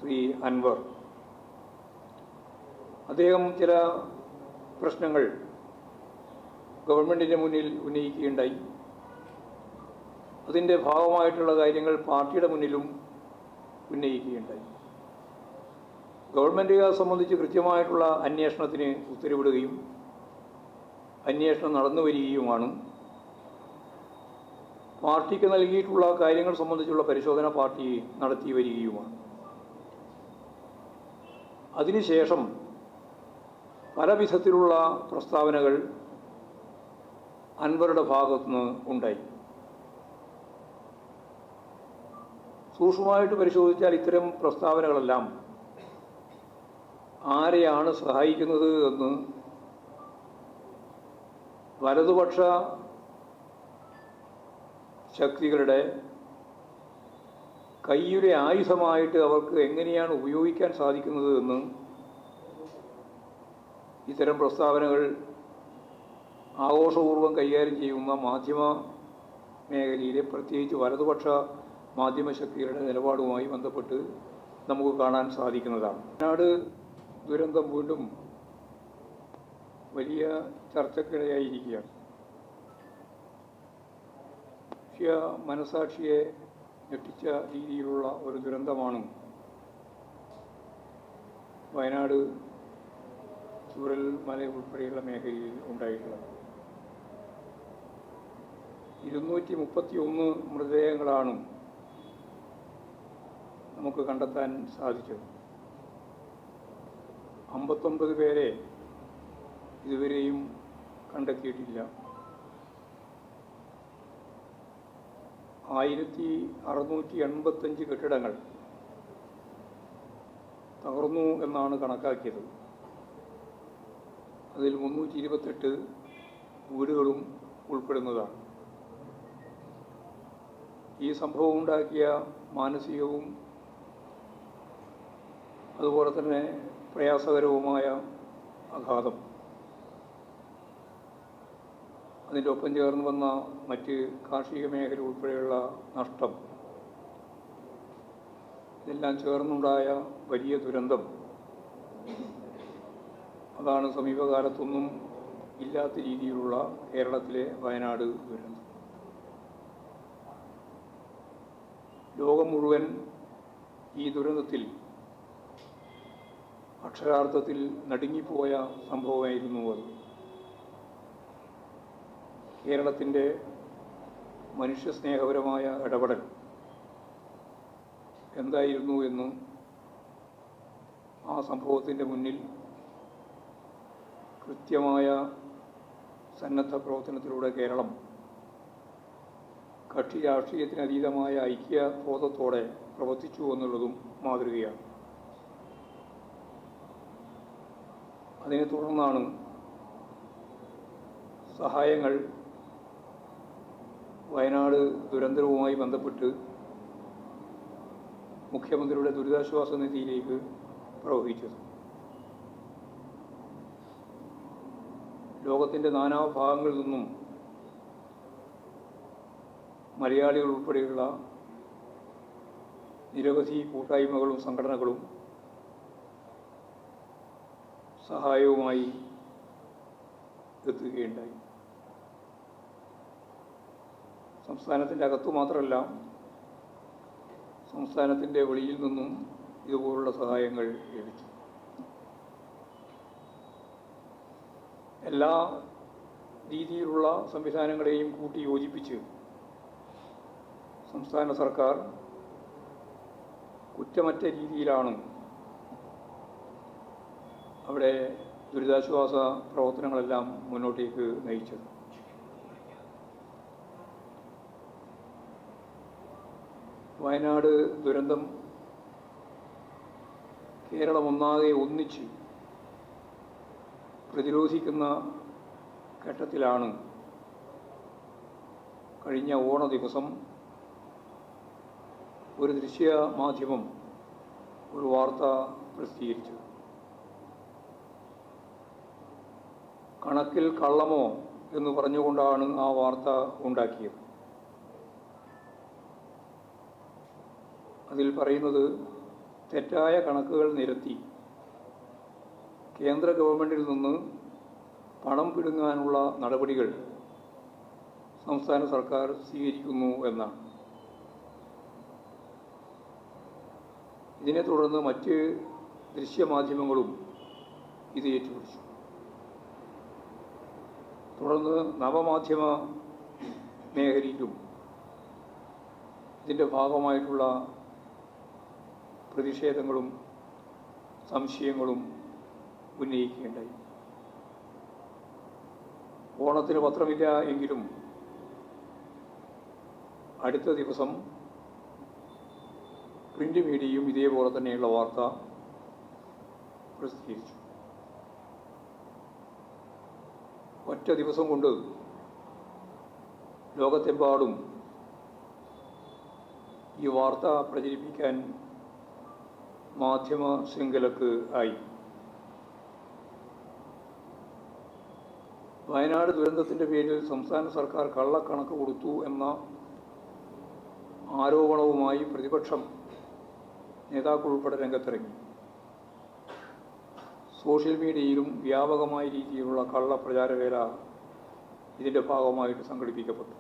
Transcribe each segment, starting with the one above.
ശ്രീ അൻവർ. അദ്ദേഹം ചില പ്രശ്നങ്ങൾ ഗവൺമെൻറ്റിൻ്റെ മുന്നിൽ ഉന്നയിക്കുകയുണ്ടായി. അതിൻ്റെ ഭാഗമായിട്ടുള്ള കാര്യങ്ങൾ പാർട്ടിയുടെ മുന്നിലും ഉന്നയിക്കുകയുണ്ടായി. ഗവൺമെൻറ് സംബന്ധിച്ച് കൃത്യമായിട്ടുള്ള അന്വേഷണത്തിന് ഉത്തരവിടുകയും അന്വേഷണം നടന്നു വരികയുമാണ്. പാർട്ടിക്ക് നൽകിയിട്ടുള്ള കാര്യങ്ങൾ സംബന്ധിച്ചുള്ള പരിശോധന പാർട്ടി നടത്തി വരികയുമാണ്. അതിനുശേഷം പല വിധത്തിലുള്ള പ്രസ്താവനകൾ അൻവറുടെ ഭാഗത്തുനിന്ന് ഉണ്ടായി. സൂക്ഷ്മമായിട്ട് പരിശോധിച്ചാൽ ഇത്തരം പ്രസ്താവനകളെല്ലാം ആരെയാണ് സഹായിക്കുന്നത് എന്ന് വലതുപക്ഷ ശക്തികളുടെ കയ്യിലെ ആയുധമായിട്ട് അവർക്ക് എങ്ങനെയാണ് ഉപയോഗിക്കാൻ സാധിക്കുന്നത് എന്ന് ഇത്തരം പ്രസ്താവനകൾ ആഘോഷപൂർവ്വം കൈകാര്യം ചെയ്യുന്ന മാധ്യമ മേഖലയിലെ പ്രത്യേകിച്ച് വലതുപക്ഷ മാധ്യമശക്തികളുടെ നിലപാടുമായി ബന്ധപ്പെട്ട് നമുക്ക് കാണാൻ സാധിക്കുന്നതാണ്. വയനാട് ദുരന്തം വീണ്ടും വലിയ ചർച്ചക്കിടയായിരിക്കുകയാണ്. മനസാക്ഷിയെ ഞെട്ടിച്ച രീതിയിലുള്ള ഒരു ദുരന്തമാണ് വയനാട് ചൂരൽ മല ഉൾപ്പെടെയുള്ള മേഖലയിൽ ഉണ്ടായിട്ടുള്ളത്. 231 മൃതദേഹങ്ങളാണ് നമുക്ക് കണ്ടെത്താൻ സാധിച്ചത്. 59 പേരെ ഇതുവരെയും കണ്ടെത്തിയിട്ടില്ല. 1685 കെട്ടിടങ്ങൾ തകർന്നു എന്നാണ് കണക്കാക്കിയത്. അതിൽ 328 വീടുകളും ഉൾപ്പെടുന്നതാണ്. ഈ സംഭവം ഉണ്ടാക്കിയ മാനസികവും അതുപോലെ തന്നെ പ്രയാസകരവുമായ ആഘാതം, അതിൻ്റെ ഒപ്പം ചേർന്ന് വന്ന മറ്റ് കാർഷിക മേഖല ഉൾപ്പെടെയുള്ള നഷ്ടം, ഇതെല്ലാം ചേർന്നുണ്ടായ വലിയ ദുരന്തം, അതാണ് സമീപകാലത്തൊന്നും ഇല്ലാത്ത രീതിയിലുള്ള കേരളത്തിലെ വയനാട് ദുരന്തം. ലോകം മുഴുവൻ ഈ ദുരന്തത്തിൽ അക്ഷരാർത്ഥത്തിൽ നടുങ്ങിപ്പോയ സംഭവമായിരുന്നു അത്. കേരളത്തിൻ്റെ മനുഷ്യസ്നേഹപരമായ ഇടപെടൽ എന്തായിരുന്നു എന്ന് ആ സംഭവത്തിൻ്റെ മുന്നിൽ കൃത്യമായ സന്നദ്ധ പ്രവർത്തനത്തിലൂടെ കേരളം കക്ഷി രാഷ്ട്രീയത്തിനതീതമായ ഐക്യബോധത്തോടെ പ്രവർത്തിച്ചു എന്നുള്ളതും മാതൃകയാണ്. അതിനെ തുടർന്നാണ് സഹായങ്ങൾ വയനാട് ദുരന്തവുമായി ബന്ധപ്പെട്ട് മുഖ്യമന്ത്രിയുടെ ദുരിതാശ്വാസ നിധിയിലേക്ക് പ്രവഹിച്ചത്. ലോകത്തിൻ്റെ നാനാഭാഗങ്ങളിൽ നിന്നും മലയാളികൾ ഉൾപ്പെടെയുള്ള നിരവധി കൂട്ടായ്മകളും സംഘടനകളും സഹായവുമായി എത്തുകയുണ്ടായി. സംസ്ഥാനത്തിൻ്റെ അകത്തു മാത്രമല്ല, സംസ്ഥാനത്തിൻ്റെ വെളിയിൽ നിന്നും ഇതുപോലുള്ള സഹായങ്ങൾ ലഭിച്ചു. എല്ലാ രീതിയിലുള്ള സംവിധാനങ്ങളെയും കൂട്ടി യോജിപ്പിച്ച് സംസ്ഥാന സർക്കാർ കുറ്റമറ്റ രീതിയിലാണ് അവിടെ ദുരിതാശ്വാസ പ്രവർത്തനങ്ങളെല്ലാം മുന്നോട്ടേക്ക് നയിച്ചത്. വയനാട് ദുരന്തം കേരളം ഒന്നാകെ ഒന്നിച്ച് പ്രതിരോധിക്കുന്ന ഘട്ടത്തിലാണ് കഴിഞ്ഞ ഓണ ദിവസം ഒരു ദൃശ്യ മാധ്യമം ഒരു വാർത്ത പ്രസിദ്ധീകരിച്ചത്. കണക്കിൽ കള്ളമോ എന്ന് പറഞ്ഞുകൊണ്ടാണ് ആ വാർത്ത ഉണ്ടാക്കിയത്. അതിൽ പറയുന്നത് തെറ്റായ കണക്കുകൾ നിരത്തി കേന്ദ്ര ഗവൺമെൻറ്റിൽ നിന്ന് പണം പിടുങ്ങാനുള്ള നടപടികൾ സംസ്ഥാന സർക്കാർ സ്വീകരിക്കുന്നു എന്നാണ്. ഇതിനെ തുടർന്ന് മറ്റ് ദൃശ്യമാധ്യമങ്ങളും ഇത് ഏറ്റുപിടിച്ചു. തുടർന്ന് നവമാധ്യമ മേഖലയിലും ഇതിൻ്റെ ഭാഗമായിട്ടുള്ള പ്രതിഷേധങ്ങളും സംശയങ്ങളും ഉന്നയിക്കുകയുണ്ടായി. ഓണത്തിന് പത്രമില്ല എങ്കിലും അടുത്ത ദിവസം പ്രിൻ്റ് മീഡിയയും ഇതേപോലെ തന്നെയുള്ള വാർത്ത പ്രസിദ്ധീകരിച്ചു. ഒറ്റ ദിവസം കൊണ്ട് ലോകത്തെമ്പാടും ഈ വാർത്ത പ്രചരിപ്പിക്കാൻ മാധ്യമ ശൃംഖലക്ക് ആയി. വയനാട് ദുരന്തത്തിൻ്റെ പേരിൽ സംസ്ഥാന സർക്കാർ കള്ളക്കണക്ക് കൊടുത്തു എന്ന ആരോപണവുമായി പ്രതിപക്ഷം നേതാക്കൾ ഉൾപ്പെടെ രംഗത്തിറങ്ങി. സോഷ്യൽ മീഡിയയിലും വ്യാപകമായ രീതിയിലുള്ള കള്ളപ്രചാരവേല ഇതിൻ്റെ ഭാഗമായിട്ട് സംഘടിപ്പിക്കപ്പെട്ടു.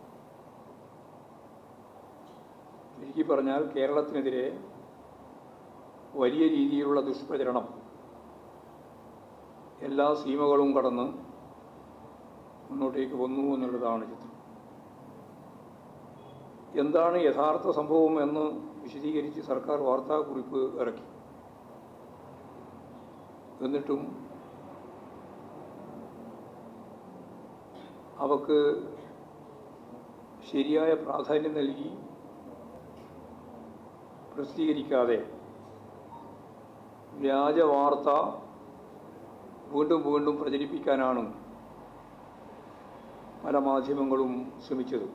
ചുരുക്കി പറഞ്ഞാൽ കേരളത്തിനെതിരെ വലിയ രീതിയിലുള്ള ദുഷ്പ്രചരണം എല്ലാ സീമകളും കടന്ന് മുന്നോട്ടേക്ക് വന്നു എന്നുള്ളതാണ് ചിത്രം. എന്താണ് യഥാർത്ഥ സംഭവം എന്ന് വിശദീകരിച്ച് സർക്കാർ വാർത്താക്കുറിപ്പ് ഇറക്കി. എന്നിട്ടും അവക്ക് ശരിയായ പ്രാധാന്യം നൽകി പ്രസിദ്ധീകരിക്കാതെ വ്യാജ വാർത്ത വീണ്ടും വീണ്ടും പ്രചരിപ്പിക്കാനാണ് പല മാധ്യമങ്ങളും ശ്രമിച്ചത്.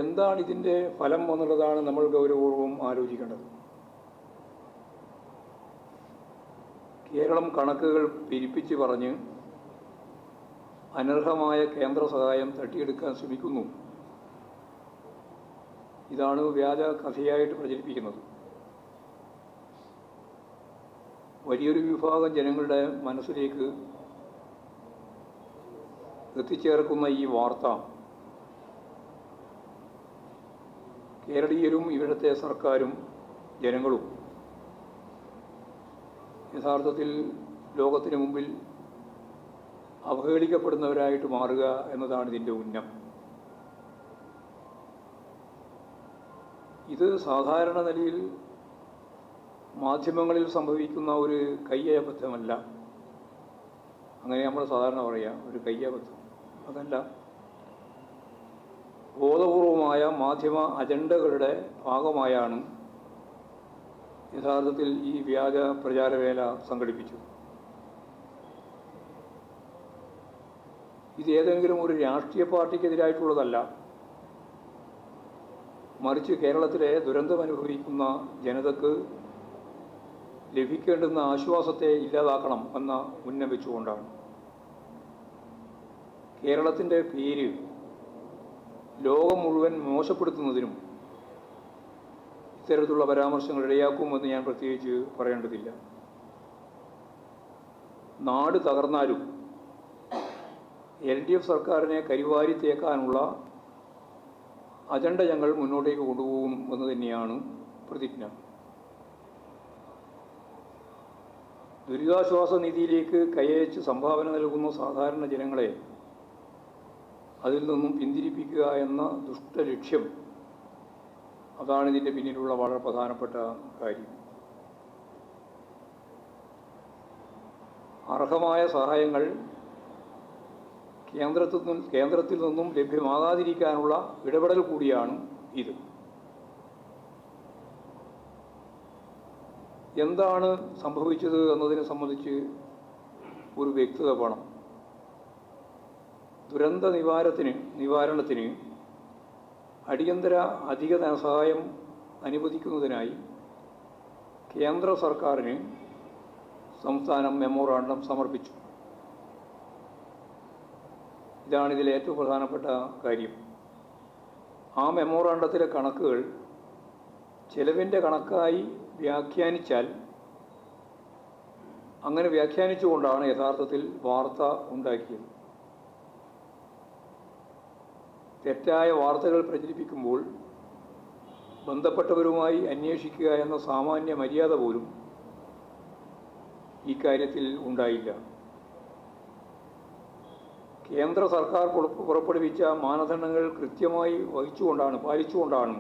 എന്താണ് ഇതിൻ്റെ ഫലം എന്നുള്ളതാണ് നമ്മൾ ഗൗരവപൂർവ്വം ആലോചിക്കേണ്ടത്. കേരളം കണക്കുകൾ പെരുപ്പിച്ച് പറഞ്ഞ് അനർഹമായ കേന്ദ്ര സഹായം തട്ടിയെടുക്കാൻ ശ്രമിക്കുന്നു. ഇതാണ് വ്യാജ കഥയായിട്ട് പ്രചരിപ്പിക്കുന്നത്. വലിയൊരു വിഭാഗം ജനങ്ങളുടെ മനസ്സിലേക്ക് എത്തിച്ചേർക്കുന്ന ഈ വാർത്ത കേരളീയരും ഇവിടുത്തെ സർക്കാരും ജനങ്ങളും യഥാർത്ഥത്തിൽ ലോകത്തിന് മുമ്പിൽ അവഹേളിക്കപ്പെടുന്നവരായിട്ട് മാറുക എന്നതാണ് ഇതിൻ്റെ ഉന്നം. ഇത് സാധാരണ നിലയിൽ മാധ്യമങ്ങളിൽ സംഭവിക്കുന്ന ഒരു കയ്യബദ്ധമല്ല. അങ്ങനെ നമ്മൾ സാധാരണ പറയുക ഒരു കയ്യബദ്ധം. അതല്ല, ബോധപൂർവമായ മാധ്യമ അജണ്ടകളുടെ ഭാഗമായാണ് യഥാർത്ഥത്തിൽ ഈ വ്യാജ പ്രചാരവേല സംഘടിപ്പിച്ചത്. ഇത് ഏതെങ്കിലും ഒരു രാഷ്ട്രീയ പാർട്ടിക്കെതിരായിട്ടുള്ളതല്ല, മറിച്ച് കേരളത്തിലെ ദുരന്തമനുഭവിക്കുന്ന ജനതക്ക് ലഭിക്കേണ്ടുന്ന ആശ്വാസത്തെ ഇല്ലാതാക്കണം എന്ന ഉന്നം വെച്ചുകൊണ്ടാണ്. കേരളത്തിൻ്റെ പേര് ലോകം മുഴുവൻ മോശപ്പെടുത്തുന്നതിനും ഇത്തരത്തിലുള്ള പരാമർശങ്ങൾ ഇടയാക്കുമെന്ന് ഞാൻ പ്രത്യേകിച്ച് പറയേണ്ടതില്ല. നാട് തകർന്നാലും LDF സർക്കാരിനെ കരിവാരി തേക്കാനുള്ള അജണ്ട ഞങ്ങൾ മുന്നോട്ടേക്ക് കൊണ്ടുപോകും എന്ന് തന്നെയാണ് പ്രതിജ്ഞ. ദുരിതാശ്വാസ നിധിയിലേക്ക് കൈയച്ച് സംഭാവന നൽകുന്ന സാധാരണ ജനങ്ങളെ അതിൽ നിന്നും പിന്തിരിപ്പിക്കുക എന്ന ദുഷ്ടലക്ഷ്യം, അതാണ് ഇതിൻ്റെ പിന്നിലുള്ള വളരെ പ്രധാനപ്പെട്ട കാര്യം. അർഹമായ സഹായങ്ങൾ കേന്ദ്രത്തിൽ നിന്നും ലഭ്യമാകാതിരിക്കാനുള്ള ഇടപെടൽ കൂടിയാണ് ഇത്. എന്താണ് സംഭവിച്ചത് എന്നതിനെ സംബന്ധിച്ച് ഒരു വ്യക്തത വേണം. ദുരന്ത നിവാരണത്തിന് അടിയന്തര അധിക ധനസഹായം അനുവദിക്കുന്നതിനായി കേന്ദ്ര സർക്കാരിന് സംസ്ഥാനം മെമ്മോറാണ്ടം സമർപ്പിച്ചു. ഇതാണ് ഇതിലെ ഏറ്റവും പ്രധാനപ്പെട്ട കാര്യം. ആ മെമ്മോറാണ്ടത്തിലെ കണക്കുകൾ ചെലവിൻ്റെ കണക്കായി വ്യാഖ്യാനിച്ചാൽ അങ്ങനെ വ്യാഖ്യാനിച്ചുകൊണ്ടാണ് യഥാർത്ഥത്തിൽ വാർത്ത ഉണ്ടാക്കിയത്. തെറ്റായ വാർത്തകൾ പ്രചരിപ്പിക്കുമ്പോൾ ബന്ധപ്പെട്ടവരുമായി അന്വേഷിക്കുക എന്ന സാമാന്യ മര്യാദ പോലും ഈ കാര്യത്തിൽ ഉണ്ടായില്ല. കേന്ദ്ര സർക്കാർ പുറപ്പെടുവിച്ച മാനദണ്ഡങ്ങൾ കൃത്യമായി പാലിച്ചുകൊണ്ടാണ്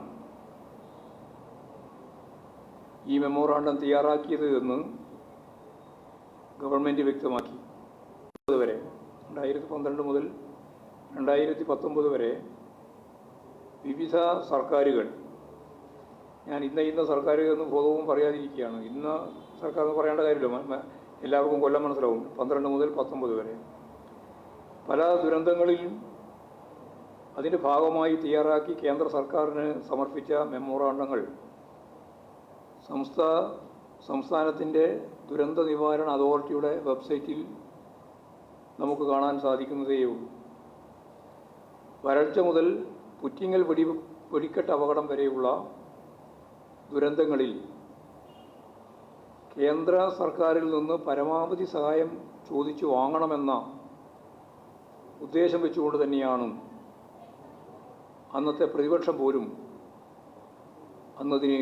ഈ മെമ്മോറാണ്ടം തയ്യാറാക്കിയത് എന്ന് ഗവൺമെൻറ് വ്യക്തമാക്കി. വരെ 2012 മുതൽ 2019 വരെ വിവിധ സർക്കാരുകൾ, ഞാൻ ഇന്ന സർക്കാരുകൾ എന്ന് ബോധവും പറയാതിരിക്കുകയാണ്, ഇന്ന സർക്കാർ എന്ന് പറയേണ്ട കാര്യമില്ല, എല്ലാവർക്കും കൊല്ലം മനസ്സിലാവും. 12 മുതൽ 19 വരെ പല ദുരന്തങ്ങളിലും അതിൻ്റെ ഭാഗമായി തയ്യാറാക്കി കേന്ദ്ര സർക്കാരിന് സമർപ്പിച്ച മെമ്മോറാണ്ടങ്ങൾ സംസ്ഥാനത്തിൻ്റെ ദുരന്ത നിവാരണ അതോറിറ്റിയുടെ വെബ്സൈറ്റിൽ നമുക്ക് കാണാൻ സാധിക്കുന്നതേയുള്ളൂ. വരൾച്ച മുതൽ പുറ്റിങ്ങൽ വെടിക്കെട്ട് അപകടം വരെയുള്ള ദുരന്തങ്ങളിൽ കേന്ദ്ര സർക്കാരിൽ നിന്ന് പരമാവധി സഹായം ചോദിച്ചു വാങ്ങണമെന്ന ഉദ്ദേശം വെച്ചുകൊണ്ട് തന്നെയാണ് അന്നത്തെ പ്രതിപക്ഷം പോലും അന്നതിന്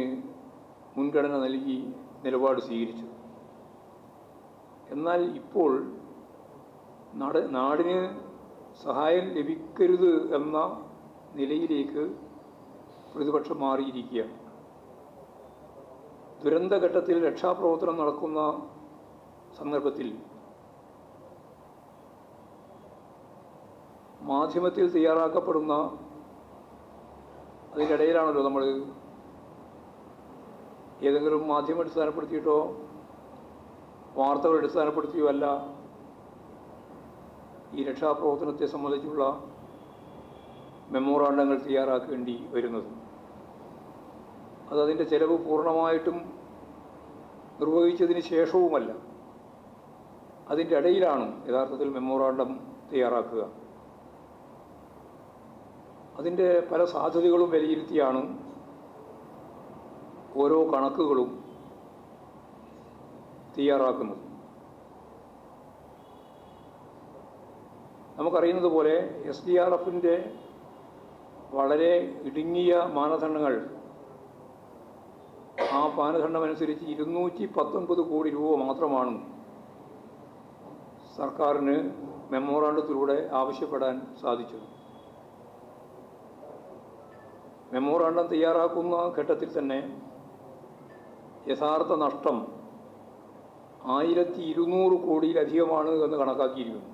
മുൻഗണന നൽകി നിലപാട് സ്വീകരിച്ചു. എന്നാൽ ഇപ്പോൾ നാടിന് സഹായം ലഭിക്കരുത് എന്ന നിലയിലേക്ക് പ്രതിപക്ഷം മാറിയിരിക്കുകയാണ്. ദുരന്തഘട്ടത്തിൽ രക്ഷാപ്രവർത്തനം നടക്കുന്ന സന്ദർഭത്തിൽ മാധ്യമത്തിൽ തയ്യാറാക്കപ്പെടുന്ന, അതിൻ്റെ ഇടയിലാണല്ലോ നമ്മൾ ഏതെങ്കിലും മാധ്യമം അടിസ്ഥാനപ്പെടുത്തിയിട്ടോ വാർത്തകൾ അടിസ്ഥാനപ്പെടുത്തിയോ അല്ല ഈ രക്ഷാപ്രവർത്തനത്തെ സംബന്ധിച്ചുള്ള മെമ്മോറാണ്ടങ്ങൾ തയ്യാറാക്കേണ്ടി വരുന്നത്. അതതിൻ്റെ ചെലവ് പൂർണ്ണമായിട്ടും നിർവഹിച്ചതിന് ശേഷവുമല്ല, അതിൻ്റെ ഇടയിലാണ് യഥാർത്ഥത്തിൽ മെമ്മോറാണ്ടം തയ്യാറാക്കുക. അതിൻ്റെ പല സാധ്യതകളും വിലയിരുത്തിയാണ് ഓരോ കണക്കുകളും തയ്യാറാക്കുന്നത്. നമുക്കറിയുന്നത് പോലെ SDRFൻ്റെ വളരെ ഇടുങ്ങിയ മാനദണ്ഡങ്ങൾ, ആ മാനദണ്ഡമനുസരിച്ച് 219 കോടി രൂപ മാത്രമാണ് സർക്കാരിന് മെമ്മോറാണ്ടത്തിലൂടെ ആവശ്യപ്പെടാൻ സാധിച്ചത്. മെമ്മോറാണ്ടം തയ്യാറാക്കുന്ന ഘട്ടത്തിൽ തന്നെ യഥാർത്ഥ നഷ്ടം 1200 കോടിയിലധികമാണ് എന്ന് കണക്കാക്കിയിരിക്കുന്നു.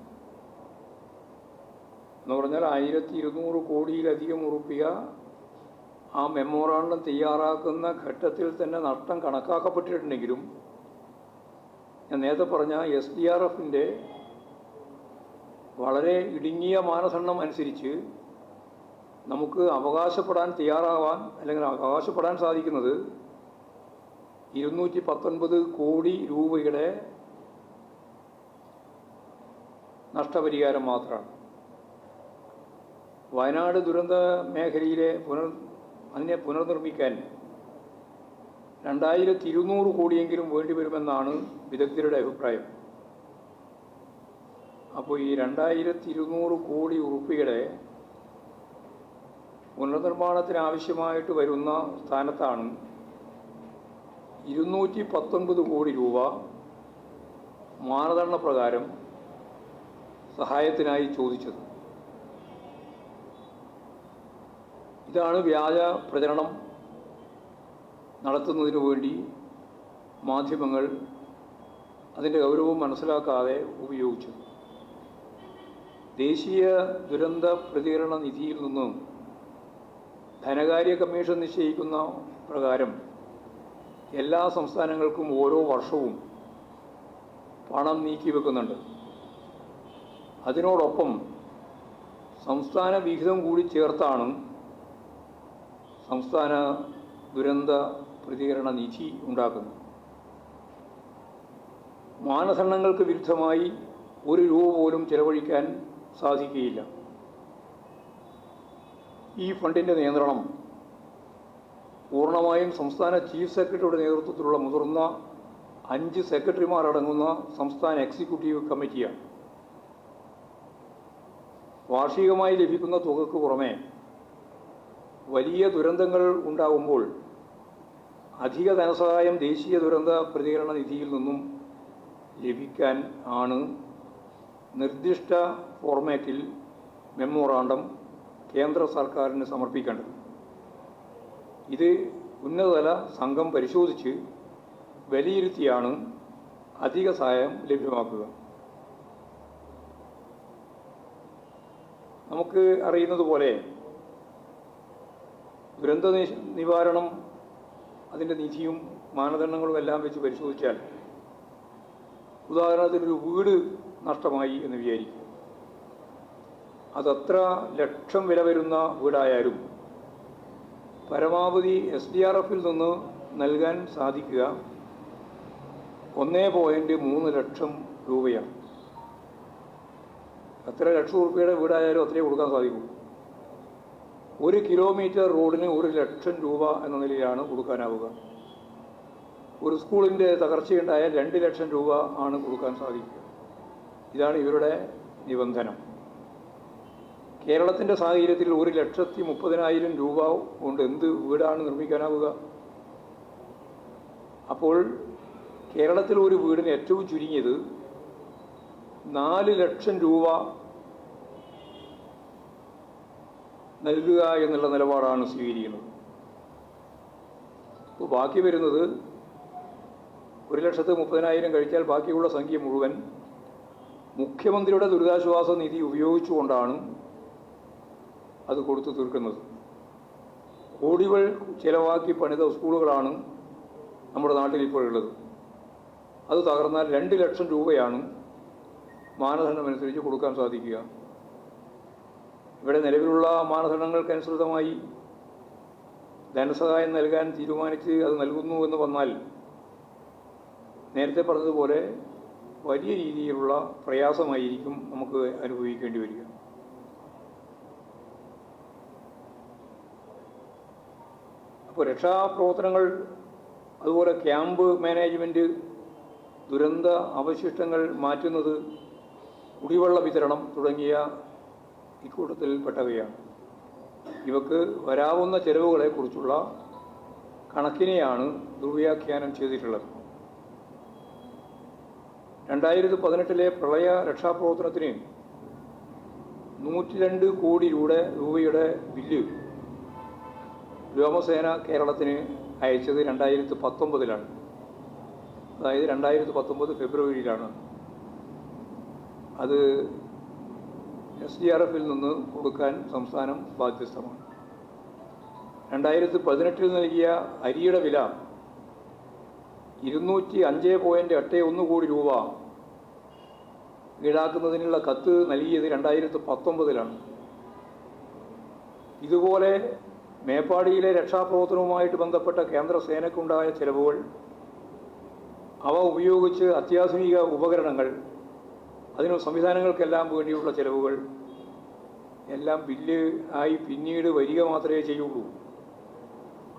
എന്ന് പറഞ്ഞാൽ 1200 കോടിയിലധികം ഉറുപ്പിക ആ മെമ്മോറാണ്ടം തയ്യാറാക്കുന്ന ഘട്ടത്തിൽ തന്നെ നഷ്ടം കണക്കാക്കപ്പെട്ടിട്ടുണ്ടെങ്കിലും ഞാൻ നേരത്തെ പറഞ്ഞ SDRFൻ്റെ വളരെ ഇടുങ്ങിയ മാനദണ്ഡം അനുസരിച്ച് നമുക്ക് അവകാശപ്പെടാൻ അല്ലെങ്കിൽ അവകാശപ്പെടാൻ സാധിക്കുന്നത് 219 കോടി രൂപയുടെ നഷ്ടപരിഹാരം മാത്രമാണ്. വയനാട് ദുരന്ത മേഖലയിലെ അതിനെ പുനർനിർമ്മിക്കാൻ 2200 കോടിയെങ്കിലും വേണ്ടിവരുമെന്നാണ് വിദഗ്ധരുടെ അഭിപ്രായം. അപ്പോൾ ഈ 2200 കോടി ഉറുപ്പികയുടെ പുനർനിർമ്മാണത്തിനാവശ്യമായിട്ട് വരുന്ന സ്ഥാനത്താണ് 219 കോടി രൂപ മാനദണ്ഡപ്രകാരം സഹായത്തിനായി ചോദിച്ചത്. ഇതാണ് വ്യാജ പ്രചരണം നടത്തുന്നതിനു വേണ്ടി മാധ്യമങ്ങൾ അതിൻ്റെ ഗൗരവം മനസ്സിലാക്കാതെ ഉപയോഗിച്ചത്. ദേശീയ ദുരന്ത പ്രതികരണ നിധിയിൽ നിന്നും ധനകാര്യ കമ്മീഷൻ നിശ്ചയിക്കുന്ന പ്രകാരം എല്ലാ സംസ്ഥാനങ്ങൾക്കും ഓരോ വർഷവും പണം നീക്കിവെക്കുന്നുണ്ട്. അതിനോടൊപ്പം സംസ്ഥാന വിഹിതം കൂടി ചേർത്താണ് സംസ്ഥാന ദുരന്ത പ്രതികരണ നിധി ഉണ്ടാക്കുന്നത്. മാനദണ്ഡങ്ങൾക്ക് വിരുദ്ധമായി ഒരു രൂപ പോലും ചെലവഴിക്കാൻ സാധിക്കുകയില്ല. ഈ ഫണ്ടിൻ്റെ നിയന്ത്രണം പൂർണ്ണമായും സംസ്ഥാന ചീഫ് സെക്രട്ടറിയുടെ നേതൃത്വത്തിലുള്ള മുതിർന്ന 5 സെക്രട്ടറിമാരടങ്ങുന്ന സംസ്ഥാന എക്സിക്യൂട്ടീവ് കമ്മിറ്റിയാണ്. വാർഷികമായി ലഭിക്കുന്ന തുകയ്ക്ക് പുറമെ വലിയ ദുരന്തങ്ങൾ ഉണ്ടാകുമ്പോൾ അധിക ധനസഹായം ദേശീയ ദുരന്ത പ്രതികരണ നിധിയിൽ നിന്നും ലഭിക്കാൻ ആണ് നിർദ്ദിഷ്ട ഫോർമാറ്റിൽ മെമ്മോറാണ്ടം കേന്ദ്ര സർക്കാരിന് സമർപ്പിക്കേണ്ടത്. ഇത് ഉന്നതതല സംഘം പരിശോധിച്ച് വിലയിരുത്തിയാണ് അധിക സഹായം ലഭ്യമാക്കുക. നമുക്ക് അറിയുന്നതുപോലെ ദുരന്ത നിവാരണം അതിൻ്റെ നിധിയും മാനദണ്ഡങ്ങളും എല്ലാം വെച്ച് പരിശോധിച്ചാൽ, ഉദാഹരണത്തിനൊരു വീട് നഷ്ടമായി എന്ന് വിചാരിക്കും. അതത്ര ലക്ഷം വില വരുന്ന വീടായാലും പരമാവധി SDRFൽ നിന്ന് നൽകാൻ സാധിക്കുക 1.3 ലക്ഷം രൂപയാണ്. എത്ര ലക്ഷം രൂപയുടെ വീടായാലും അത്രയേ കൊടുക്കാൻ സാധിക്കൂ. 1 കിലോമീറ്റർ റോഡിന് 1 ലക്ഷം രൂപ എന്ന നിലയിലാണ് കൊടുക്കാനാവുക. ഒരു സ്കൂളിൻ്റെ തകർച്ചയുണ്ടായാൽ 2 ലക്ഷം രൂപ ആണ് കൊടുക്കാൻ സാധിക്കുക. ഇതാണ് ഇവരുടെ നിബന്ധന. കേരളത്തിൻ്റെ സാഹചര്യത്തിൽ 1,30,000 രൂപ കൊണ്ട് എന്ത് വീടാണ് നിർമ്മിക്കാനാവുക? അപ്പോൾ കേരളത്തിൽ ഒരു വീടിന് ഏറ്റവും ചുരുങ്ങിയത് 4 ലക്ഷം രൂപ നൽകുക എന്നുള്ള നിലപാടാണ് സ്വീകരിക്കുന്നത്. അപ്പോൾ ബാക്കി വരുന്നത് 1,30,000 കഴിച്ചാൽ ബാക്കിയുള്ള സംഖ്യ മുഴുവൻ മുഖ്യമന്ത്രിയുടെ ദുരിതാശ്വാസ നിധി ഉപയോഗിച്ചുകൊണ്ടാണ് അത് കൊടുത്തു തീർക്കുന്നത്. കോടികൾ ചിലവാക്കി പണിത സ്കൂളുകളാണ് നമ്മുടെ നാട്ടിൽ ഇപ്പോഴുള്ളത്. അത് തകർന്നാൽ 2 ലക്ഷം രൂപയാണ് മാനദണ്ഡമനുസരിച്ച് കൊടുക്കാൻ സാധിക്കുക. ഇവിടെ നിലവിലുള്ള മാനദണ്ഡങ്ങൾക്കനുസൃതമായി ധനസഹായം നൽകാൻ തീരുമാനിച്ച് അത് നൽകുന്നു എന്ന് വന്നാൽ നേരത്തെ പറഞ്ഞതുപോലെ വലിയ രീതിയിലുള്ള പ്രയാസമായിരിക്കും നമുക്ക് അനുഭവിക്കേണ്ടി വരിക. അപ്പോൾ രക്ഷാപ്രവർത്തനങ്ങൾ, അതുപോലെ ക്യാമ്പ് മാനേജ്മെൻറ്റ്, ദുരന്ത അവശിഷ്ടങ്ങൾ മാറ്റുന്നത്, കുടിവെള്ള വിതരണം തുടങ്ങിയ ഇക്കൂട്ടത്തിൽപ്പെട്ടവയാണ്. ഇവക്ക് വരാവുന്ന ചെലവുകളെക്കുറിച്ചുള്ള കണക്കിനെയാണ് ദുർവ്യാഖ്യാനം ചെയ്തിട്ടുള്ളത്. 2018 പ്രളയ രക്ഷാപ്രവർത്തനത്തിന് 102 കോടി രൂപയുടെ ബില്ല് വ്യോമസേന കേരളത്തിന് അയച്ചത് 2019 അതായത് 2019 ഫെബ്രുവരിയിലാണ്. അത് SDRFൽ നിന്ന് കൊടുക്കാൻ സംസ്ഥാനം ബാധ്യസ്ഥമാണ്. 2018 നൽകിയ അരിയുടെ വില 205.81 കോടി രൂപ ഈടാക്കുന്നതിനുള്ള കത്ത് നൽകിയത് 2019. ഇതുപോലെ മേപ്പാടിയിലെ രക്ഷാപ്രവർത്തനവുമായിട്ട് ബന്ധപ്പെട്ട കേന്ദ്ര സേനയ്ക്കുണ്ടായ ചെലവുകൾ, അവ ഉപയോഗിച്ച് അത്യാധുനിക ഉപകരണങ്ങൾ, അതിന് സംവിധാനങ്ങൾക്കെല്ലാം വേണ്ടിയുള്ള ചെലവുകൾ എല്ലാം ബില്ല് ആയി പിന്നീട് വരിക മാത്രമേ ചെയ്യുള്ളൂ.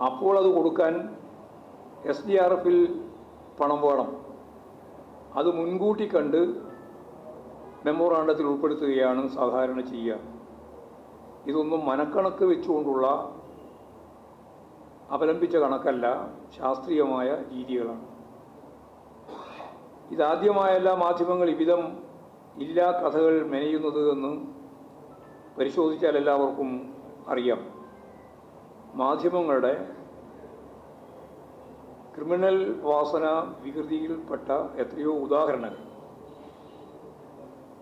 അപ്പോൾ അത് കൊടുക്കാൻ SDRFൽ പണം വേണം. അത് മുൻകൂട്ടി കണ്ട് മെമ്മോറാണ്ടത്തിൽ ഉൾപ്പെടുത്തുകയാണ് സാധാരണ ചെയ്യുക. ഇതൊന്നും മനക്കണക്ക് വെച്ചുകൊണ്ടുള്ള അവലംബിച്ച കണക്കല്ല, ശാസ്ത്രീയമായ രീതികളാണ്. ഇതാദ്യമായല്ല മാധ്യമങ്ങൾ ഇവിധം ഇല്ലാ കഥകൾ മെനയുന്നത് എന്ന് പരിശോധിച്ചാൽ എല്ലാവർക്കും അറിയാം. മാധ്യമങ്ങളുടെ ക്രിമിനൽ വാസന വികൃതിയിൽപ്പെട്ട എത്രയോ ഉദാഹരണങ്ങൾ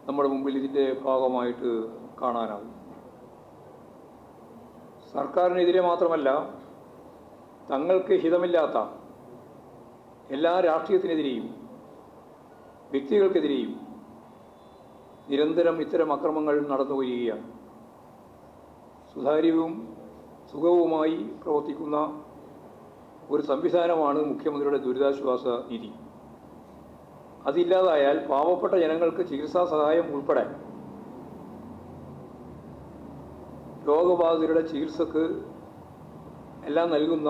നമ്മുടെ മുമ്പിൽ ഇതിൻ്റെ ഭാഗമായിട്ട് കാണാനാവും. സർക്കാരിനെതിരെ മാത്രമല്ല, തങ്ങൾക്ക് ഹിതമില്ലാത്ത എല്ലാ രാഷ്ട്രീയത്തിനെതിരെയും വ്യക്തികൾക്കെതിരെയും നിരന്തരം ഇത്തരം അക്രമങ്ങൾ നടന്നു വരികയാണ്. സുതാര്യവും സുഗമവുമായി പ്രവർത്തിക്കുന്ന ഒരു സംവിധാനമാണ് മുഖ്യമന്ത്രിയുടെ ദുരിതാശ്വാസ നിധി. അതില്ലാതായാൽ പാവപ്പെട്ട ജനങ്ങൾക്ക് ചികിത്സാ സഹായം ഉൾപ്പെടെ രോഗബാധിതരുടെ ചികിത്സക്ക് എല്ലാം നൽകുന്ന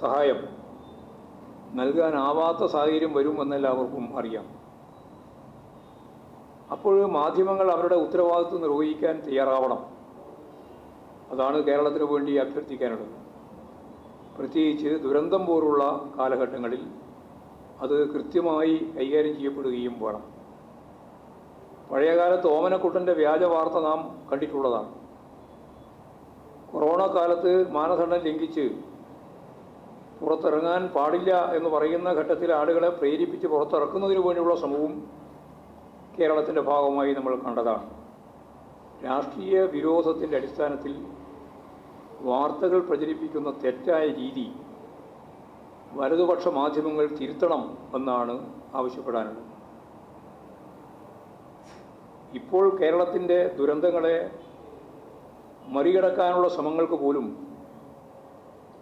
സഹായം നൽകാനാവാത്ത സാഹചര്യം വരുമെന്നെല്ലാവർക്കും അറിയാം. അപ്പോൾ മാധ്യമങ്ങൾ അവരുടെ ഉത്തരവാദിത്വം നിർവഹിക്കാൻ തയ്യാറാവണം. അതാണ് കേരളത്തിന് വേണ്ടി അഭ്യർത്ഥിക്കാനുള്ളത്. പ്രത്യേകിച്ച് ദുരന്തം പോലുള്ള കാലഘട്ടങ്ങളിൽ അത് കൃത്യമായി കൈകാര്യം ചെയ്യപ്പെടുകയും വേണം. പഴയകാലത്ത് ഓമനക്കുട്ടൻ്റെ വ്യാജ വാർത്ത നാം കണ്ടിട്ടുള്ളതാണ്. കൊറോണ കാലത്ത് മാനദണ്ഡം ലംഘിച്ച് പുറത്തിറങ്ങാൻ പാടില്ല എന്ന് പറയുന്ന ഘട്ടത്തിൽ ആളുകളെ പ്രേരിപ്പിച്ച് പുറത്തിറക്കുന്നതിന് വേണ്ടിയുള്ള ശ്രമവും കേരളത്തിൻ്റെ ഭാഗമായി നമ്മൾ കണ്ടതാണ്. രാഷ്ട്രീയ വിരോധത്തിൻ്റെ അടിസ്ഥാനത്തിൽ വാർത്തകൾ പ്രചരിപ്പിക്കുന്ന തെറ്റായ രീതി വലതുപക്ഷ മാധ്യമങ്ങൾ തിരുത്തണം എന്നാണ് ആവശ്യപ്പെടാനുള്ളത്. ഇപ്പോൾ കേരളത്തിൻ്റെ ദുരന്തങ്ങളെ മറികടക്കാനുള്ള ശ്രമങ്ങൾക്ക് പോലും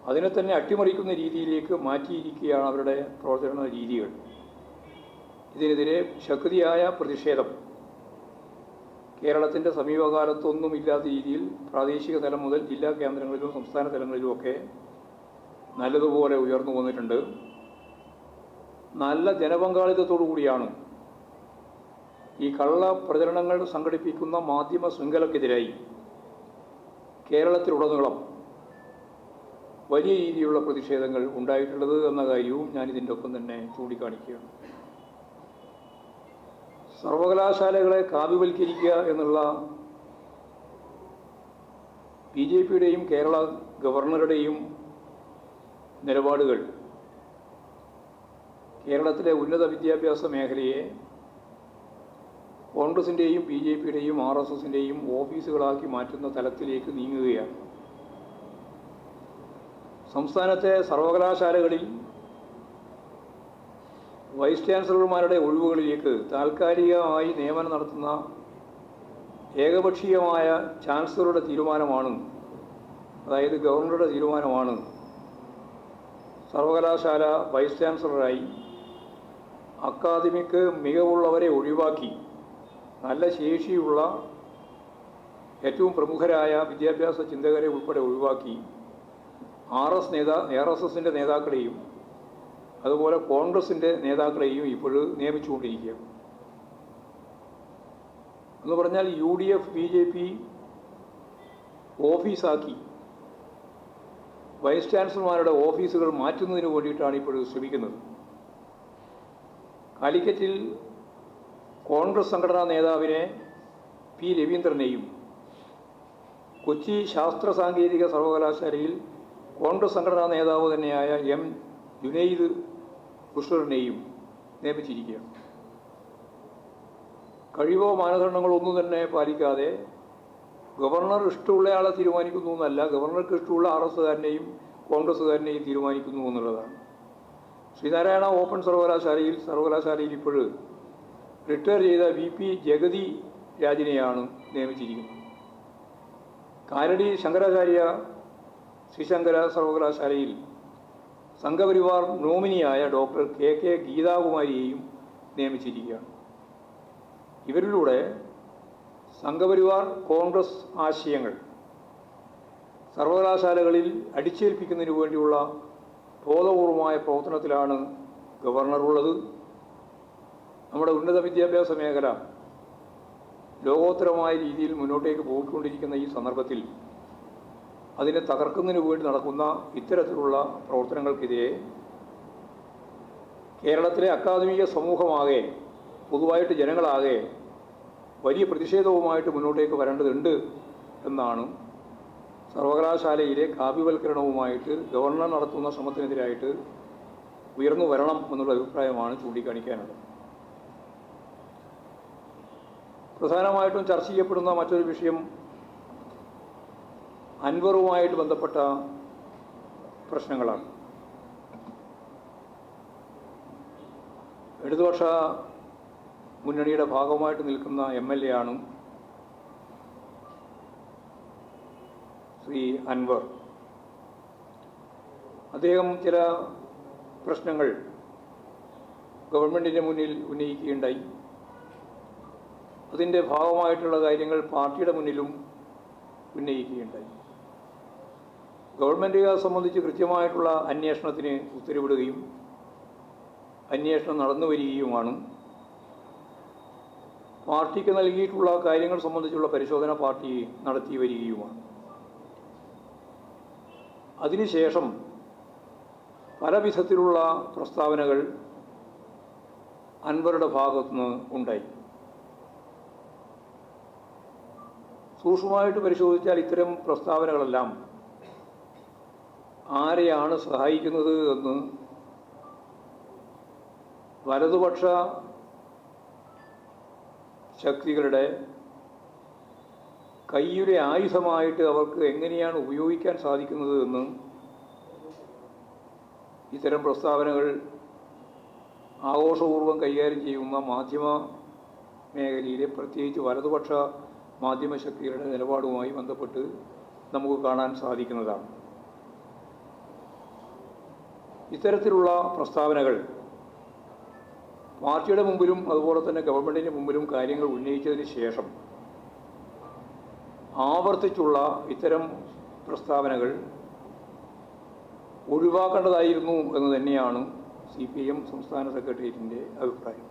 അതിനെ തന്നെ അട്ടിമറിക്കുന്ന രീതിയിലേക്ക് മാറ്റിയിരിക്കുകയാണ് അവരുടെ പ്രവർത്തന രീതികൾ. ഇതിനെതിരെ ശക്തിയായ പ്രതിഷേധം കേരളത്തിൻ്റെ സമീപകാലത്തൊന്നുമില്ലാത്ത രീതിയിൽ പ്രാദേശിക തലം മുതൽ ജില്ലാ കേന്ദ്രങ്ങളിലും സംസ്ഥാന തലങ്ങളിലുമൊക്കെ നല്ലതുപോലെ ഉയർന്നു വന്നിട്ടുണ്ട്. നല്ല ജനപങ്കാളിത്തത്തോടു കൂടിയാണ് ഈ കള്ള പ്രചരണങ്ങൾ സംഘടിപ്പിക്കുന്ന മാധ്യമ ശൃംഖലക്കെതിരായി കേരളത്തിലുടനീളം വലിയ രീതിയിലുള്ള പ്രതിഷേധങ്ങൾ ഉണ്ടായിട്ടുള്ളത് എന്ന കാര്യവും ഞാനിതിൻ്റെ ഒപ്പം തന്നെ ചൂണ്ടിക്കാണിക്കുകയാണ്. സർവകലാശാലകളെ കാവ്യവൽക്കരിക്കുക എന്നുള്ള BJPയുടെയും കേരള ഗവർണറുടെയും നിലപാടുകൾ കേരളത്തിലെ ഉന്നത വിദ്യാഭ്യാസ മേഖലയെ കോൺഗ്രസിൻ്റെയും BJPയുടെയും RSSൻ്റെയും ഓഫീസുകളാക്കി മാറ്റുന്ന തലത്തിലേക്ക് നീങ്ങുകയാണ്. സംസ്ഥാനത്തെ സർവകലാശാലകളിൽ വൈസ് ചാൻസലർമാരുടെ ഒഴിവുകളിലേക്ക് താൽക്കാലികമായി നിയമനം നടത്തുന്ന ഏകപക്ഷീയമായ ചാൻസലറുടെ തീരുമാനമാണ്, അതായത് ഗവർണറുടെ തീരുമാനമാണ് സർവകലാശാല വൈസ് ചാൻസലറായി അക്കാദമിക് മികവുള്ളവരെ ഒഴിവാക്കി നല്ല ശേഷിയുള്ള ഏറ്റവും പ്രമുഖരായ വിദ്യാഭ്യാസ ചിന്തകരെ ഉൾപ്പെടെ ഒഴിവാക്കി RSSൻ്റെ നേതാക്കളെയും അതുപോലെ കോൺഗ്രസിൻ്റെ നേതാക്കളെയും ഇപ്പോൾ നിയമിച്ചുകൊണ്ടിരിക്കുകയാണ്. എന്ന് പറഞ്ഞാൽ UDF BJP ഓഫീസാക്കി വൈസ് ചാൻസലർമാരുടെ ഓഫീസുകൾ മാറ്റുന്നതിന് വേണ്ടിയിട്ടാണ് ഇപ്പോൾ ശ്രമിക്കുന്നത്. കാലിക്കറ്റിൽ കോൺഗ്രസ് സംഘടനാ നേതാവിനെ P. രവീന്ദ്രനെയും കൊച്ചി ശാസ്ത്ര സാങ്കേതിക സർവകലാശാലയിൽ കോൺഗ്രസ് സംഘടനാ നേതാവ് തന്നെയായ M. ജുനൈദ് ബുഷറിനെയും നിയമിച്ചിരിക്കുകയാണ്. കഴിവോ മാനദണ്ഡങ്ങളോ ഒന്നും തന്നെ പാലിക്കാതെ ഗവർണർ ഇഷ്ടമുള്ളയാളെ തീരുമാനിക്കുന്നു എന്നല്ല, ഗവർണർക്ക് ഇഷ്ടമുള്ള RSകാരനെയും കോൺഗ്രസ്സുകാരനെയും തീരുമാനിക്കുന്നു എന്നുള്ളതാണ്. ശ്രീനാരായണ ഓപ്പൺ സർവകലാശാലയിൽ ഇപ്പോൾ റിട്ടയർ ചെയ്ത VP ജഗതി രാജിനെയാണ് നിയമിച്ചിരിക്കുന്നത്. കാലടി ശങ്കരാചാര്യ ശ്രീശങ്കര സർവകലാശാലയിൽ സംഘപരിവാർ നോമിനിയായ ഡോക്ടർ KK ഗീതാകുമാരിയെയും നിയമിച്ചിരിക്കുകയാണ്. ഇവരിലൂടെ സംഘപരിവാർ കോൺഗ്രസ് ആശയങ്ങൾ സർവകലാശാലകളിൽ അടിച്ചേൽപ്പിക്കുന്നതിന് വേണ്ടിയുള്ള ബോധപൂർവമായ പ്രവർത്തനത്തിലാണ് ഗവർണറുള്ളത്. നമ്മുടെ ഉന്നത വിദ്യാഭ്യാസ മേഖല ലോകോത്തരമായ രീതിയിൽ മുന്നോട്ടേക്ക് പോയിക്കൊണ്ടിരിക്കുന്ന ഈ സന്ദർഭത്തിൽ അതിനെ തകർക്കുന്നതിന് വേണ്ടി നടക്കുന്ന ഇത്തരത്തിലുള്ള പ്രവർത്തനങ്ങൾക്കെതിരെ കേരളത്തിലെ അക്കാദമിക സമൂഹമാകെ, പൊതുവായിട്ട് ജനങ്ങളാകെ വലിയ പ്രതിഷേധവുമായിട്ട് മുന്നോട്ടേക്ക് വരേണ്ടതുണ്ട് എന്നാണ് സർവകലാശാലയിലെ കാവ്യവൽക്കരണവുമായിട്ട് ഗവർണർ നടത്തുന്ന ശ്രമത്തിനെതിരായിട്ട് ഉയർന്നു വരണം എന്നുള്ള അഭിപ്രായമാണ് ചൂണ്ടിക്കാണിക്കാനുള്ളത്. പ്രധാനമായിട്ടും ചർച്ച ചെയ്യപ്പെടുന്ന മറ്റൊരു വിഷയം അൻവറുമായിട്ട് ബന്ധപ്പെട്ട പ്രശ്നങ്ങളാണ്. ഇടതുപക്ഷ മുന്നണിയുടെ ഭാഗമായിട്ട് നിൽക്കുന്ന MLA ആണ് ശ്രീ അൻവർ. അദ്ദേഹം ചില പ്രശ്നങ്ങൾ ഗവൺമെൻറ്റിൻ്റെ മുന്നിൽ ഉന്നയിക്കുകയുണ്ടായി. അതിൻ്റെ ഭാഗമായിട്ടുള്ള കാര്യങ്ങൾ പാർട്ടിയുടെ മുന്നിലും ഉന്നയിക്കുകയുണ്ടായി. ഗവൺമെൻറ് അത് സംബന്ധിച്ച് കൃത്യമായിട്ടുള്ള അന്വേഷണത്തിന് ഉത്തരവിടുകയും അന്വേഷണം നടന്നു വരികയുമാണ്. പാർട്ടിക്ക് നൽകിയിട്ടുള്ള കാര്യങ്ങൾ സംബന്ധിച്ചുള്ള പരിശോധന പാർട്ടി നടത്തി വരികയുമാണ്. അതിനുശേഷം പല വിധത്തിലുള്ള പ്രസ്താവനകൾ അൻവറുടെ ഭാഗത്തുനിന്ന് ഉണ്ടായി. സൂക്ഷ്മമായിട്ട് പരിശോധിച്ചാൽ ഇത്തരം പ്രസ്താവനകളെല്ലാം ആരെയാണ് സഹായിക്കുന്നത് എന്ന് വലതുപക്ഷ ശക്തികളുടെ കയ്യിലെ ആയുധമായിട്ട് അവർക്ക് എങ്ങനെയാണ് ഉപയോഗിക്കാൻ സാധിക്കുന്നത് എന്ന് ഇത്തരം പ്രസ്താവനകൾ ആഘോഷപൂർവ്വം കൈകാര്യം ചെയ്യുന്ന മാധ്യമ മേഖലയിലെ പ്രത്യേകിച്ച് വലതുപക്ഷ മാധ്യമശക്തികളുടെ നിലപാടുമായി ബന്ധപ്പെട്ട് നമുക്ക് കാണാൻ സാധിക്കുന്നതാണ്. ഇത്തരത്തിലുള്ള പ്രസ്താവനകൾ പാർട്ടിയുടെ മുമ്പിലും അതുപോലെ തന്നെ ഗവൺമെൻറ്റിൻ്റെ മുമ്പിലും കാര്യങ്ങൾ ഉന്നയിച്ചതിന് ശേഷം ആവർത്തിച്ചുള്ള ഇത്തരം പ്രസ്താവനകൾ ഒഴിവാക്കേണ്ടതായിരുന്നു എന്ന് തന്നെയാണ് CPM സംസ്ഥാന സെക്രട്ടേറിയറ്റിൻ്റെ അഭിപ്രായം.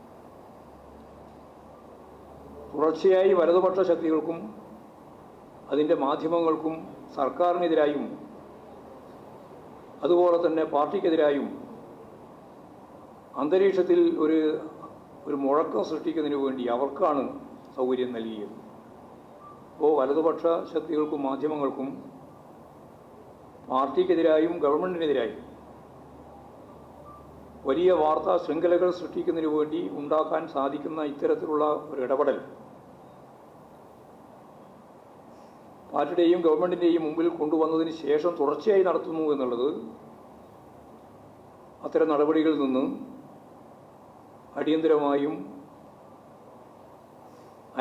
തുടർച്ചയായി വലതുപക്ഷ ശക്തികൾക്കും അതിൻ്റെ മാധ്യമങ്ങൾക്കും സർക്കാരിനെതിരായും അതുപോലെ തന്നെ പാർട്ടിക്കെതിരായും അന്തരീക്ഷത്തിൽ ഒരു മുഴക്കം സൃഷ്ടിക്കുന്നതിന് വേണ്ടി അവർക്കാണ് സൗകര്യം നൽകിയത്. അപ്പോൾ വലതുപക്ഷ ശക്തികൾക്കും മാധ്യമങ്ങൾക്കും പാർട്ടിക്കെതിരായും ഗവൺമെൻറ്റിനെതിരായും വലിയ വാർത്താ ശൃംഖലകൾ സൃഷ്ടിക്കുന്നതിന് വേണ്ടി ഉണ്ടാക്കാൻ സാധിക്കുന്ന ഇത്തരത്തിലുള്ള ഒരു ഇടപെടൽ പാർട്ടിയുടെയും ഗവൺമെൻറ്റിൻ്റെയും മുമ്പിൽ കൊണ്ടുവന്നതിന് ശേഷം തുടർച്ചയായി നടത്തുന്നു എന്നുള്ളത് അത്തരം നടപടികളിൽ നിന്ന് അടിയന്തരമായും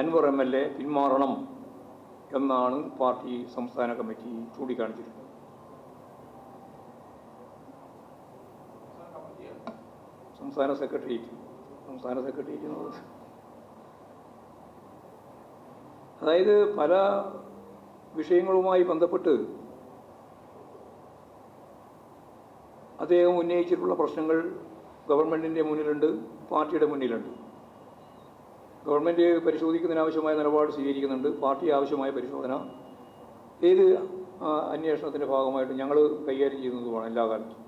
അൻവർ MLA പിന്മാറണം എന്നാണ് പാർട്ടി സംസ്ഥാന കമ്മിറ്റി ചൂണ്ടിക്കാണിച്ചിട്ടുള്ളത്. സംസ്ഥാന സെക്രട്ടേറിയറ്റ് അതായത് പല വിഷയങ്ങളുമായി ബന്ധപ്പെട്ട് അദ്ദേഹം ഉന്നയിച്ചിട്ടുള്ള പ്രശ്നങ്ങൾ ഗവൺമെൻറ്റിൻ്റെ മുന്നിലുണ്ട്, പാർട്ടിയുടെ മുന്നിലുണ്ട്. ഗവൺമെൻറ് പരിശോധിക്കുന്നതിനാവശ്യമായ നിലപാട് സ്വീകരിക്കുന്നുണ്ട്, പാർട്ടി ആവശ്യമായ പരിശോധന ഏത് അന്വേഷണത്തിൻ്റെ ഭാഗമായിട്ട് ഞങ്ങൾ കൈകാര്യം ചെയ്യുന്നതുമാണ് എല്ലാ കാലത്തും.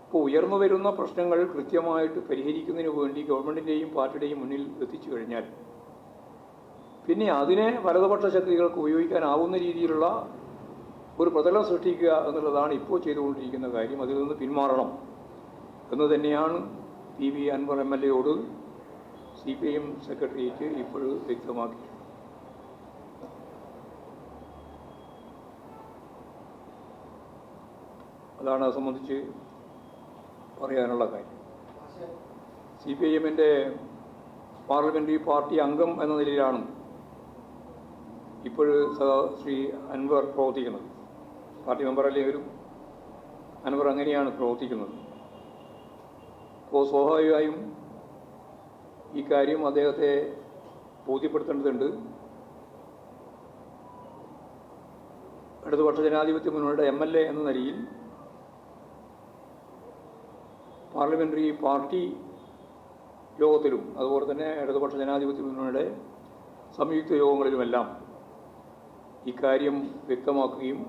ഇപ്പോൾ ഉയർന്നു വരുന്ന പ്രശ്നങ്ങൾ കൃത്യമായിട്ട് പരിഹരിക്കുന്നതിന് വേണ്ടി ഗവൺമെൻറ്റിൻ്റെയും പാർട്ടിയുടെയും മുന്നിൽ എത്തിച്ചു കഴിഞ്ഞാൽ പിന്നെ അതിനെ വലതുപക്ഷ ശക്തികൾക്ക് ഉപയോഗിക്കാനാവുന്ന രീതിയിലുള്ള ഒരു പ്രതലം സൃഷ്ടിക്കുക എന്നുള്ളതാണ് ഇപ്പോൾ ചെയ്തുകൊണ്ടിരിക്കുന്ന കാര്യം. അതിൽ നിന്ന് പിന്മാറണം എന്ന് തന്നെയാണ് PV Anwar MLA CPM secretariat ഇപ്പോൾ വ്യക്തമാക്കി. അതാണ് അത് സംബന്ധിച്ച് പറയാനുള്ള കാര്യം. CPIMൻ്റെ പാർലമെൻ്ററി പാർട്ടി അംഗം എന്ന നിലയിലാണ് ഇപ്പോൾ ശ്രീ അൻവർ പ്രവർത്തിക്കുന്നത്. പാർട്ടി മെമ്പർ അല്ലെങ്കിലും അൻവർ അങ്ങനെയാണ് പ്രവർത്തിക്കുന്നത്. അപ്പോൾ സ്വാഭാവികമായും ഈ കാര്യം അദ്ദേഹത്തെ ബോധ്യപ്പെടുത്തേണ്ടതുണ്ട്. ഇടതുപക്ഷ ജനാധിപത്യ മുന്നണിയുടെ MLA എന്ന നിലയിൽ പാർലമെൻ്ററി പാർട്ടി യോഗത്തിലും അതുപോലെ തന്നെ ഇടതുപക്ഷ ജനാധിപത്യ മുന്നണിയുടെ സംയുക്ത യോഗങ്ങളിലുമെല്ലാം ഇക്കാര്യം വ്യക്തമാക്കുകയും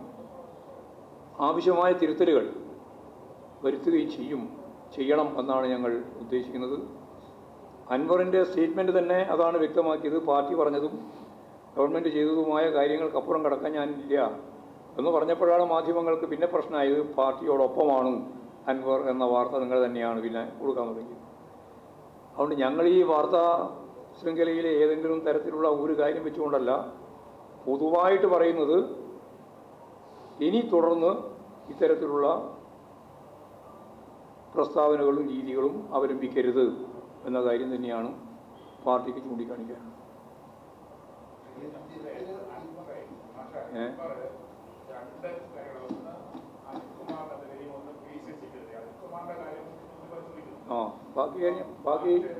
ആവശ്യമായ തിരുത്തലുകൾ വരുത്തുകയും ചെയ്യണം എന്നാണ് ഞങ്ങൾ ഉദ്ദേശിക്കുന്നത്. അൻവറിൻ്റെ സ്റ്റേറ്റ്മെൻറ്റ് തന്നെ അതാണ് വ്യക്തമാക്കിയത്. പാർട്ടി പറഞ്ഞതും ഗവൺമെൻറ് ചെയ്തതുമായ കാര്യങ്ങൾക്കപ്പുറം കടക്കാൻ ഞാനില്ല എന്ന് പറഞ്ഞപ്പോഴാണ് മാധ്യമങ്ങൾക്ക് പിന്നെ പ്രശ്നമായത്. പാർട്ടിയോടൊപ്പമാണ് അൻവർ എന്ന വാർത്ത നിങ്ങൾ തന്നെയാണ് പിന്നെ കൊടുക്കാൻ തുടങ്ങിയത്. അതുകൊണ്ട് ഞങ്ങൾ ഈ വാർത്താ ശൃംഖലയിലെ ഏതെങ്കിലും തരത്തിലുള്ള ഒരു കാര്യം വെച്ചുകൊണ്ടല്ല, പൊതുവായിട്ട് പറയുന്നത് ഇനി തുടർന്ന് ഇത്തരത്തിലുള്ള പ്രസ്താവനകളും രീതികളും അവലംബിക്കരുത് എന്ന കാര്യം തന്നെയാണ് പാർട്ടിക്ക് ചൂണ്ടിക്കാണിക്കാൻ.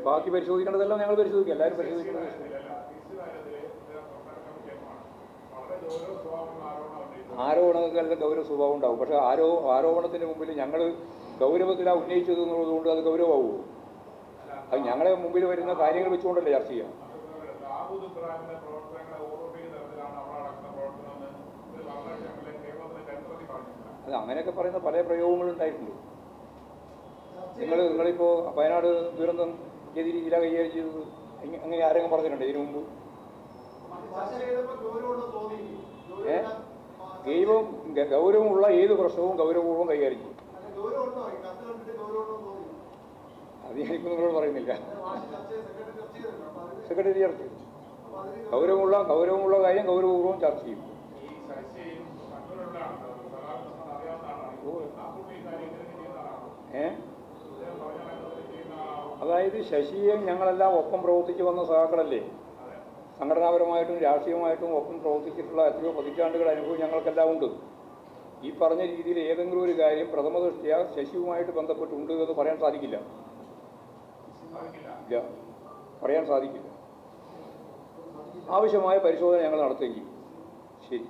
ബാക്കി പരിശോധിക്കേണ്ടതെല്ലാം ഞങ്ങൾ പരിശോധിക്കും. എല്ലാവരും പരിശോധിക്കേണ്ടത് ആരോപണങ്ങൾക്ക് ഗൗരവ സ്വഭാവം ഉണ്ടാവും. പക്ഷേ ആരോപണത്തിന് മുമ്പിൽ ഞങ്ങൾ ഗൗരവത്തിലാണ് ഉന്നയിച്ചത് എന്നുള്ളതുകൊണ്ട് അത് ഗൗരവമാവുമോ? അത് ഞങ്ങളെ മുമ്പിൽ വരുന്ന കാര്യങ്ങൾ വെച്ചുകൊണ്ടല്ലേ ചർച്ച ചെയ്യാം. അത് അങ്ങനെയൊക്കെ പറയുന്ന പല പ്രയോഗങ്ങളുണ്ടായിട്ടുണ്ട്. നിങ്ങളിപ്പോൾ വയനാട് ദുരന്തം ഏത് രീതിയിലാണ് കൈകാര്യം ചെയ്തത്? അങ്ങനെ ആരെങ്കിലും പറഞ്ഞിട്ടുണ്ട് ഇതിനു മുമ്പ്? ഗൗരവമുള്ള ഏത് പ്രശ്നവും ഗൗരവപൂർവ്വം കൈകാര്യം ചെയ്യും. അത് ഞാനിപ്പോൾ നിങ്ങളോട് പറയുന്നില്ല. സെക്രട്ടറി ചർച്ച ചെയ്തു. ഗൗരവമുള്ള കാര്യം ഗൗരവപൂർവ്വം ചർച്ച ചെയ്യും. അതായത് ശശിയെ ഞങ്ങളെല്ലാം ഒപ്പം പ്രവർത്തിച്ച് വന്ന സഹാക്കളല്ലേ. സംഘടനാപരമായിട്ടും രാഷ്ട്രീയമായിട്ടും ഒപ്പം പ്രവർത്തിച്ചിട്ടുള്ള എത്രയോ പതിറ്റാണ്ടുകൾ അനുഭവം ഞങ്ങൾക്കെല്ലാം ഉണ്ട്. ഈ പറഞ്ഞ രീതിയിൽ ഏതെങ്കിലും ഒരു കാര്യം പ്രഥമ ദൃഷ്ട്യാ ശശിയുമായിട്ട് ബന്ധപ്പെട്ടുണ്ട് എന്ന് പറയാൻ സാധിക്കില്ല. ഇല്ല, പറയാൻ സാധിക്കില്ല. ആവശ്യമായ പരിശോധന ഞങ്ങൾ നടത്തുകയും ചെയ്യും. ശരി.